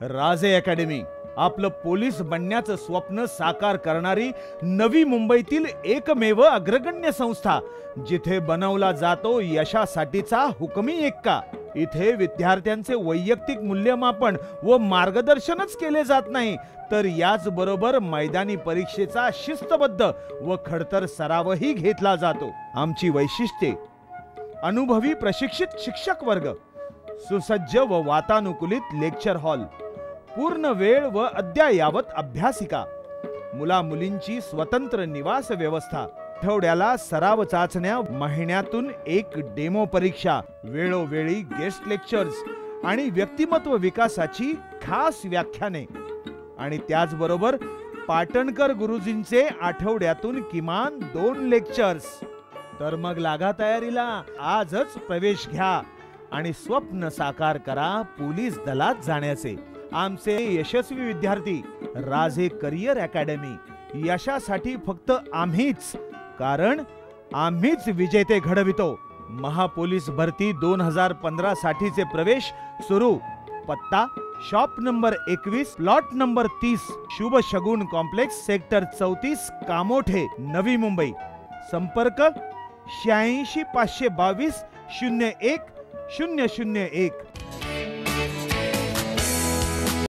राजे अकॅडमी, आपलं पोलीस बनण्याचं स्वप्न साकार करणारी नवी मुंबईतील एकमेव अग्रगण्य संस्था, जिथे बनवला जातो यशासाठीचा हुकमी एक्का। इथे विद्यार्थ्यांचे वैयक्तिक मूल्यमापन व मार्गदर्शनच केले जात नाही, तर याचबरोबर मैदानी परीक्षेचा शिस्तबद्ध व खडतर सरावही घेतला जातो। आमची वैशिष्ट्ये: अनुभवी प्रशिक्षित शिक्षक वर्ग, सुसज्ज व वातानुकूलित लेक्चर हॉल, पूर्ण वेळ व अद्ययावत अभ्यासिका, मुला मुलींची स्वतंत्र निवास व्यवस्था, आठवड्याला सराव चाचण्या, महिन्यातून एक डेमो परीक्षा, वेळोवेळी गेस्ट लेक्चर्स आणि व्यक्तिमत्व विकासाची खास व्याख्याने, आणि त्याचबरोबर पाटणकर गुरुजींचे आठवड्यातून किमान 2 लेक्चर्स। तर मग लागा तयारीला, आजच प्रवेश घ्या आणि स्वप्न साकार करा पोलीस दलात जाण्याचे। आमचे यशस्वी विद्यार्थी राजे करियर अकॅडमी, यशासाठी फक्त आम्हीच, कारण आम्हीच विजेते घडवितो। महापोलीस भरती 2015 साठीचे प्रवेश सुरू। पत्ता: शॉप नंबर 21, प्लॉट नंबर 30, शुभ शगुन कॉम्प्लेक्स, सेक्टर 34, कामोठे, नवी मुंबई। संपर्क: 86 522 01 001।